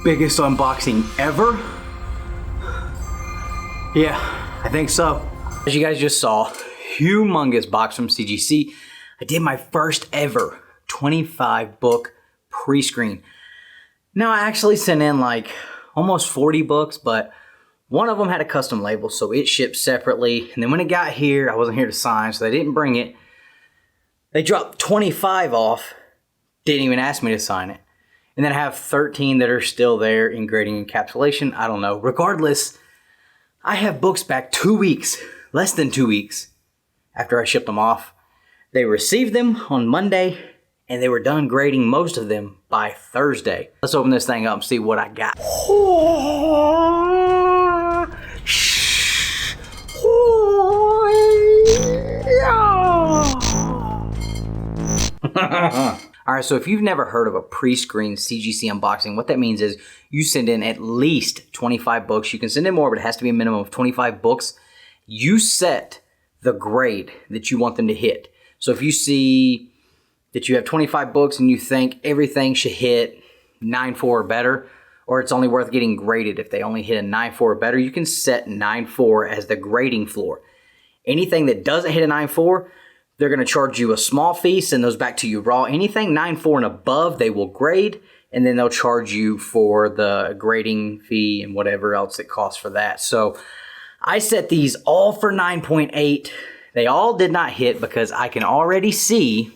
biggest unboxing ever? Yeah, I think so. As you guys just saw, humongous box from CGC. I did my first ever 25 book pre-screen. Now I actually sent in like almost 40 books, but one of them had a custom label, so it shipped separately. And then when it got here, I wasn't here to sign, so they didn't bring it. They dropped 25 off, didn't even ask me to sign it. And then I have 13 that are still there in grading encapsulation. I don't know. Regardless, I have books back 2 weeks, less than 2 weeks after I shipped them off. They received them on Monday, and they were done grading most of them by Thursday. Let's open this thing up and see what I got. Alright, so if you've never heard of a pre-screen CGC unboxing, what that means is you send in at least 25 books. You can send in more, but it has to be a minimum of 25 books. You set the grade that you want them to hit. So if you see that you have 25 books and you think everything should hit 9.4 or better, or it's only worth getting graded if they only hit a 9.4 or better, you can set 9.4 as the grading floor. Anything that doesn't hit a 9.4, they're going to charge you a small fee, send those back to you raw. Anything 9.4 and above, they will grade, and then they'll charge you for the grading fee and whatever else it costs for that. So I set these all for 9.8. They all did not hit because I can already see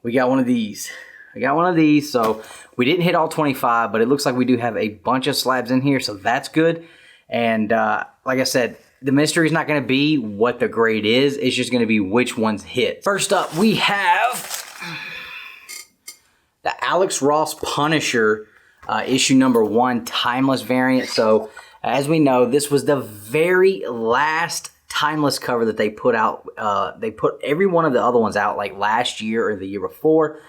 we got one of these. I got one of these, so we didn't hit all 25, but it looks like we do have a bunch of slabs in here, so that's good. And like I said, the mystery is not going to be what the grade is. It's just going to be which ones hit. First up, we have the Alex Ross Punisher issue number 1 timeless variant. So as we know, this was the very last timeless cover that they put out. They put every one of the other ones out like last year or the year before.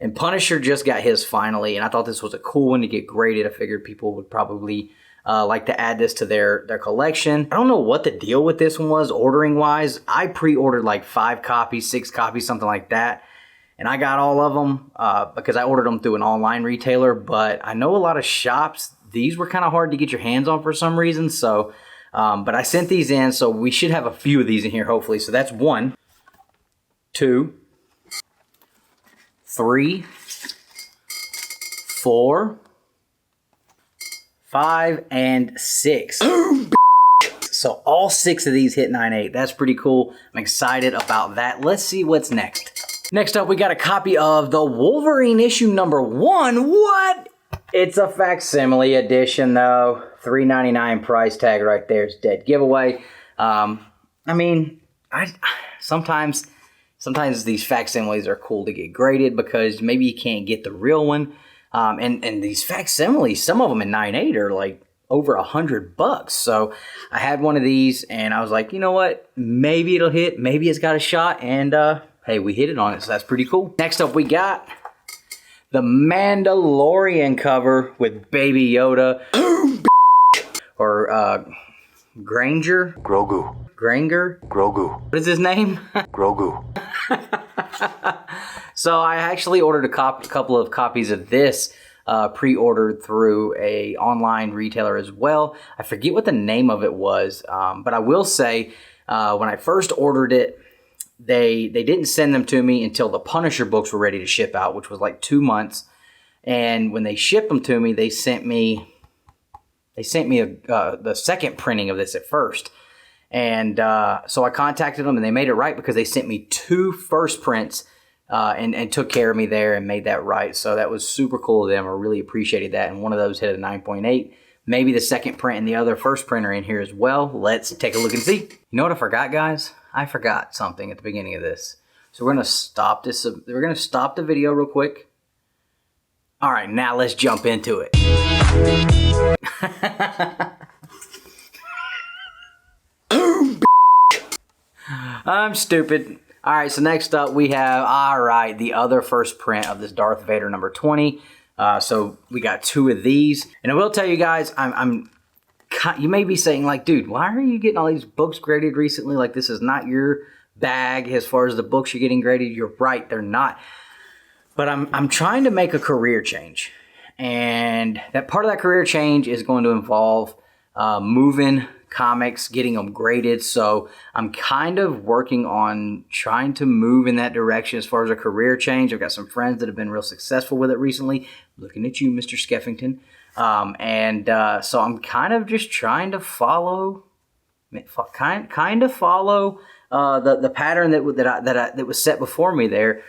And Punisher just got his finally. And I thought this was a cool one to get graded. I figured people would probably like to add this to their collection. I don't know what the deal with this one was ordering wise. I pre-ordered like 5 copies, 6 copies, something like that. And I got all of them because I ordered them through an online retailer. But I know a lot of shops, these were kind of hard to get your hands on for some reason. So, but I sent these in, so we should have a few of these in here hopefully. So that's 1, 2, 3, 4, 5, and 6. So all 6 of these hit 9.8. That's pretty cool. I'm excited about that. Let's see what's next. Next up, we got a copy of the Wolverine issue number 1. What? It's a facsimile edition though. $3.99 price tag right there is dead giveaway. I mean, sometimes these facsimiles are cool to get graded because maybe you can't get the real one. And these facsimiles, some of them in 9.8 are like over $100. So I had one of these and I was like, you know what? Maybe it'll hit. Maybe it's got a shot. And hey, we hit it on it. So that's pretty cool. Next up, we got the Mandalorian cover with Baby Yoda. Or Granger? Grogu. Granger? Grogu. What is his name? Grogu. So I actually ordered a couple of copies of this pre-ordered through a online retailer as well. I forget what the name of it was, but I will say when I first ordered it, they didn't send them to me until the Punisher books were ready to ship out, which was like 2 months. And when they shipped them to me, they sent me the second printing of this at first. And so I contacted them and they made it right because they sent me 2 first prints and took care of me there and made that right. So that was super cool of them. I really appreciated that. And one of those hit a 9.8. Maybe the second print and the other first print are in here as well. Let's take a look and see. You know what I forgot, guys? I forgot something at the beginning of this. So we're going to stop this. We're going to stop the video real quick. All right, now let's jump into it. I'm stupid. All right, so next up we have, all right, the other first print of this Darth Vader number 20. So we got 2 of these. And I will tell you guys, you may be saying like, dude, why are you getting all these books graded recently? Like, this is not your bag as far as the books you're getting graded. You're right, they're not. But I'm trying to make a career change. And that part of that career change is going to involve moving comics, getting them graded. So I'm kind of working on trying to move in that direction as far as a career change. I've got some friends that have been real successful with it recently. Looking at you, Mr. Skeffington. So I'm kind of just trying to follow, kind of follow the pattern that was set before me there,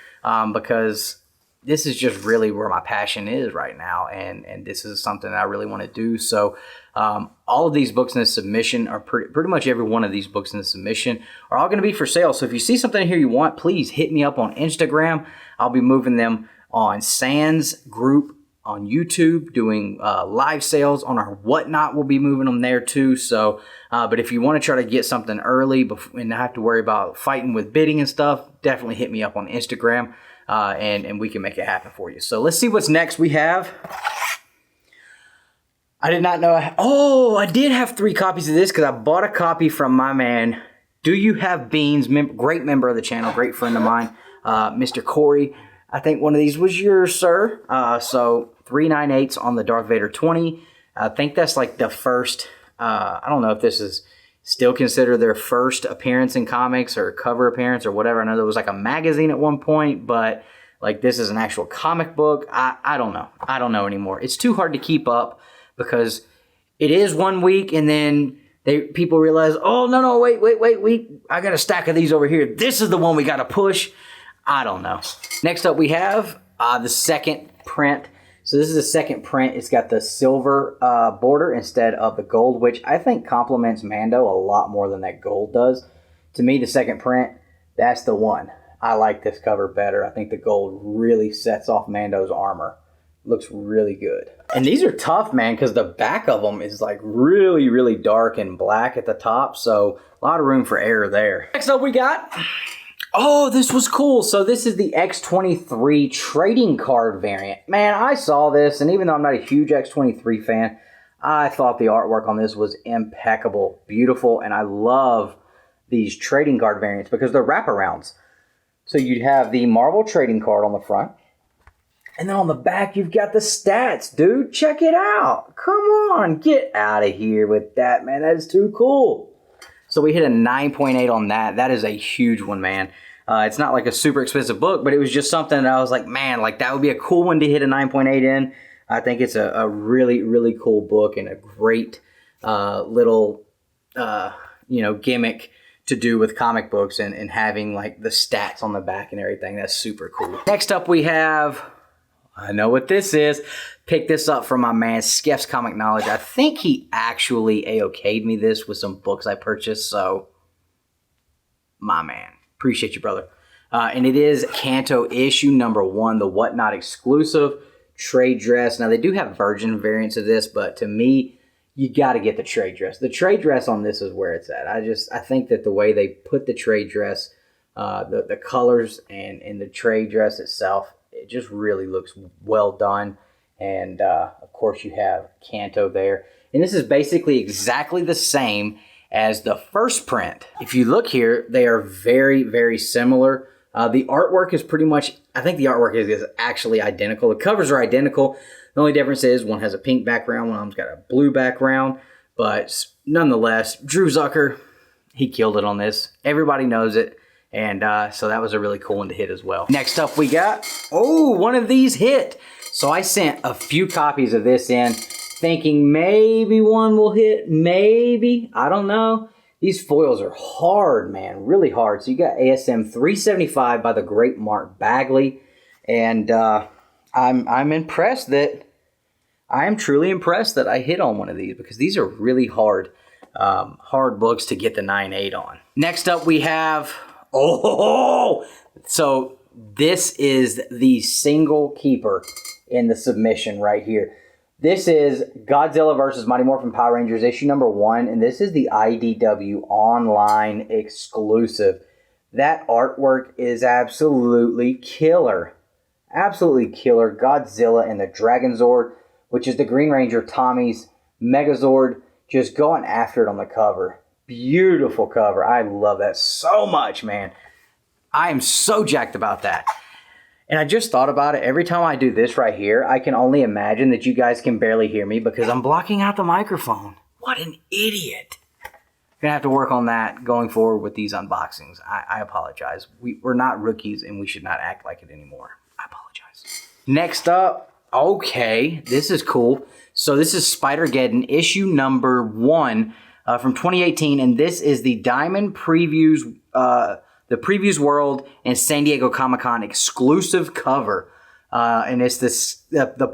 because this is just really where my passion is right now, and this is something that I really want to do. So all of these books in the submission are pretty much every one of these books in the submission are all going to be for sale. So if you see something here you want, please hit me up on Instagram. I'll be moving them on Sans group on YouTube, doing live sales on our Whatnot. We'll be moving them there too. So, but if you want to try to get something early and not have to worry about fighting with bidding and stuff, definitely hit me up on Instagram. And we can make it happen for you. So let's see what's next. We have, I did not know, I did have 3 copies of this because I bought a copy from my man, Do You Have Beans, great member of the channel, great friend of mine, Mr. Corey. I think one of these was yours, sir. So 398s on the Darth Vader 20. I think that's like the first, I don't know if this is still considered their first appearance in comics or cover appearance or whatever. I know there was like a magazine at one point, but like this is an actual comic book. I don't know. I don't know anymore. It's too hard to keep up because it is one week and then people realize, oh, no, wait. I got a stack of these over here. This is the one we got to push. I don't know. Next up we have the second print. So this is the second print. It's got the silver border instead of the gold, which I think complements Mando a lot more than that gold does. To me, the second print, that's the one. I like this cover better. I think the gold really sets off Mando's armor. Looks really good. And these are tough, man, because the back of them is like really, really dark and black at the top. So a lot of room for error there. Next up we got... Oh, this was cool. So this is the X-23 trading card variant. Man, I saw this, and even though I'm not a huge X-23 fan, I thought the artwork on this was impeccable, beautiful, and I love these trading card variants because they're wraparounds. So you'd have the Marvel trading card on the front, and then on the back you've got the stats, dude. Check it out. Come on, get out of here with that, man. That is too cool. So we hit a 9.8 on that. That is a huge one, man. It's not like a super expensive book, but it was just something that I was like, man, like that would be a cool one to hit a 9.8 in. I think it's a really, really cool book and a great little, gimmick to do with comic books and having like the stats on the back and everything. That's super cool. Next up we have, I know what this is. Picked this up from my man Skeff's Comic Knowledge. I think he actually A-okayed me this with some books I purchased. So, my man. Appreciate you, brother. And it is Kanto issue number 1, the Whatnot exclusive trade dress. Now, they do have Virgin variants of this, but to me, you got to get the trade dress. The trade dress on this is where it's at. I think that the way they put the trade dress, the colors and the trade dress itself, it just really looks well done. And, of course, you have Kanto there. And this is basically exactly the same as the first print. If you look here, they are very, very similar. The artwork is pretty much, I think the artwork is actually identical. The covers are identical. The only difference is one has a pink background, one of them's got a blue background. But nonetheless, Drew Zucker, he killed it on this. Everybody knows it. And so that was a really cool one to hit as well. Next up we got, one of these hit. So I sent a few copies of this in, thinking maybe one will hit, maybe. I don't know. These foils are hard, man, really hard. So you got ASM 375 by the great Mark Bagley. And I'm impressed that, I am truly impressed that I hit on one of these because these are really hard, hard books to get the 9.8 on. Next up we have, so this is the single keeper in the submission right here. This is Godzilla vs. Mighty Morphin Power Rangers issue number 1, and this is the IDW online exclusive. That artwork is absolutely killer. Absolutely killer. Godzilla and the Dragon Zord, which is the Green Ranger Tommy's Megazord, just going after it on the cover. Beautiful cover. I love that so much, man. I am so jacked about that. And I just thought about it. Every time I do this right here, I can only imagine that you guys can barely hear me because I'm blocking out the microphone. What an idiot. Gonna have to work on that going forward with these unboxings. I apologize. We're not rookies and we should not act like it anymore. I apologize. Next up, okay, this is cool. So this is Spider-Geddon issue number 1 from 2018, and this is the Diamond Previews, the Previews World and San Diego Comic-Con exclusive cover, and it's this the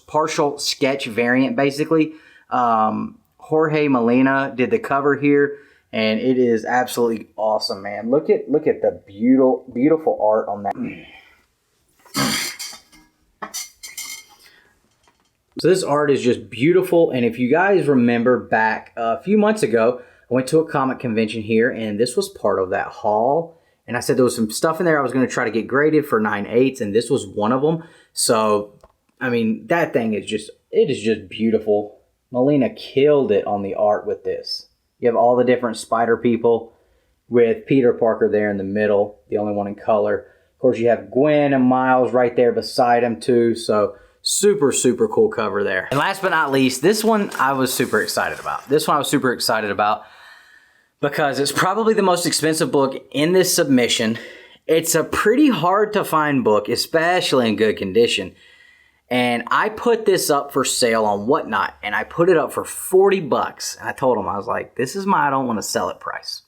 partial sketch variant basically. Jorge Molina did the cover here, and it is absolutely awesome, man. Look at the beautiful art on that. So this art is just beautiful, and if you guys remember back a few months ago, I went to a comic convention here, and this was part of that haul. And I said there was some stuff in there I was going to try to get graded for 9/8, and this was one of them. So, I mean, that thing is just, it is just beautiful. Molina killed it on the art with this. You have all the different spider people with Peter Parker there in the middle, the only one in color. Of course, you have Gwen and Miles right there beside him too. So super, super cool cover there. And last but not least, this one I was super excited about. Because it's probably the most expensive book in this submission. It's a pretty hard to find book, especially in good condition. And I put this up for sale on Whatnot, and I put it up for 40 bucks. And I told them, I was like, this is my I don't want to sell it price.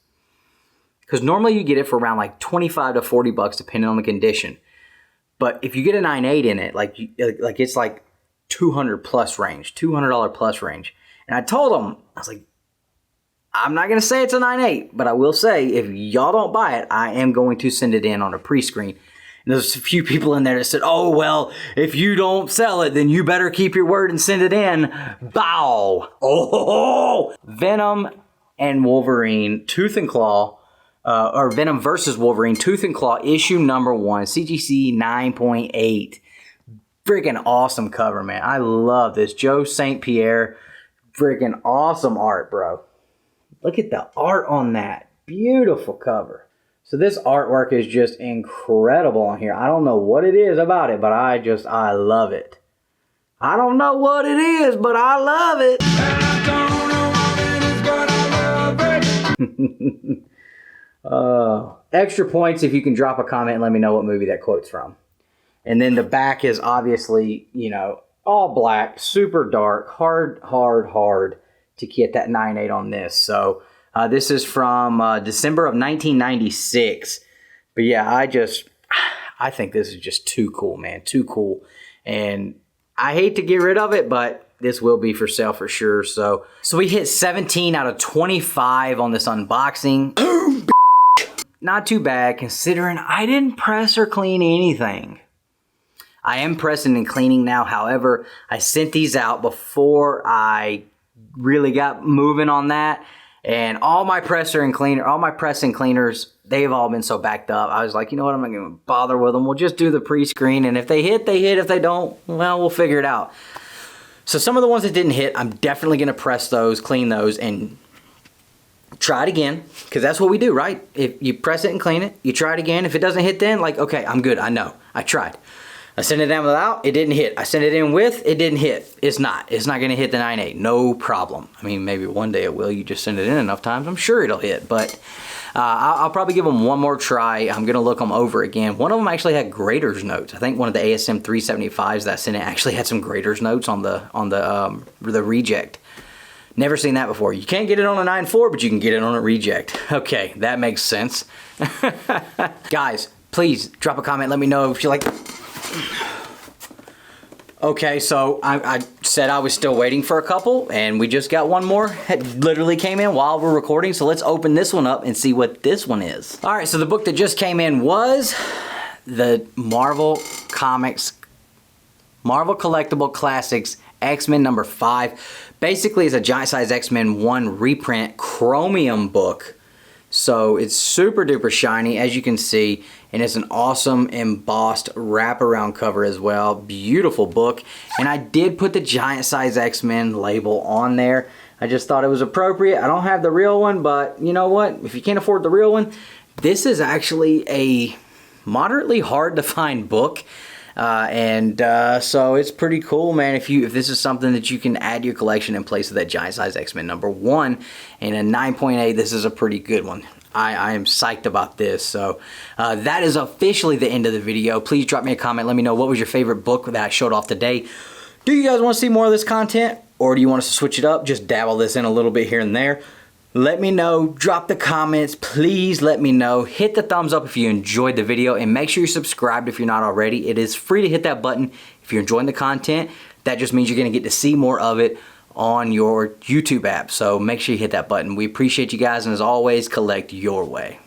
Because normally you get it for around like 25 to 40 bucks depending on the condition. But if you get a 9/8 in it, like it's like $200 plus range. And I told them, I was like, I'm not going to say it's a 9/8, but I will say if y'all don't buy it, I am going to send it in on a pre-screen. And there's a few people in there that said, oh, well, if you don't sell it, then you better keep your word and send it in. Bow. Oh, Venom and Wolverine, Tooth and Claw, or Venom versus Wolverine, Tooth and Claw, issue number 1, CGC 9.8. Freaking awesome cover, man. I love this. Joe St. Pierre, freaking awesome art, bro. Look at the art on that. Beautiful cover. So this artwork is just incredible on here. I don't know what it is about it, but I love it. I don't know what it is, but I love it. I don't know what it is, but I love it. Extra points if you can drop a comment and let me know what movie that quote's from. And then the back is obviously, you know, all black, super dark, hard to get that 9/8 on this. So this is from December of 1996. But yeah, I think this is just too cool, man. Too cool. And I hate to get rid of it, but this will be for sale for sure. So we hit 17 out of 25 on this unboxing. Not too bad considering I didn't press or clean anything. I am pressing and cleaning now. However, I sent these out before I really got moving on that. And all my press and cleaners, they've all been so backed up. I was like, you know what, I'm not going to bother with them. We'll just do the pre-screen, and if they hit, they hit. If they don't, well, we'll figure it out. So some of the ones that didn't hit, I'm definitely going to press those, clean those, and try it again, because that's what we do, right? If you press it and clean it, you try it again. If it doesn't hit then, like, okay, I'm good. I know. I tried. I sent it down without, it didn't hit. I sent it in with, it didn't hit. It's not going to hit the 9/8. No problem. I mean, maybe one day it will. You just send it in enough times. I'm sure it'll hit. But I'll probably give them one more try. I'm going to look them over again. One of them actually had grader's notes. I think one of the ASM 375s that I sent in actually had some grader's notes on the reject. Never seen that before. You can't get it on a 9.4, but you can get it on a reject. Okay, that makes sense. Guys, please drop a comment. Let me know if you like. Okay, so I said I was still waiting for a couple, and we just got one more. It literally came in while we're recording, so let's open this one up and see what this one is. All right, so the book that just came in was the Marvel Collectible Classics X-Men number 5. Basically, it's a giant size X-Men 1 reprint chromium book. So it's super duper shiny, as you can see, and it's an awesome embossed wraparound cover as well. Beautiful book. And I did put the giant size X-Men label on there. I just thought it was appropriate. I don't have the real one, but you know what? If you can't afford the real one, this is actually a moderately hard to find book. So it's pretty cool, man. If this is something that you can add to your collection in place of that giant size X-Men #1 and a 9.8, this is a pretty good one. I am psyched about this. So that is officially the end of the video. Please drop me a comment. Let me know what was your favorite book that I showed off today. Do you guys want to see more of this content, or do you want us to switch it up? Just dabble this in a little bit here and there. Let me know. Drop the comments. Please let me know. Hit the thumbs up if you enjoyed the video, and make sure you're subscribed if you're not already. It is free to hit that button if you're enjoying the content. That just means you're going to get to see more of it on your YouTube app. So make sure you hit that button. We appreciate you guys, and as always, collect your way.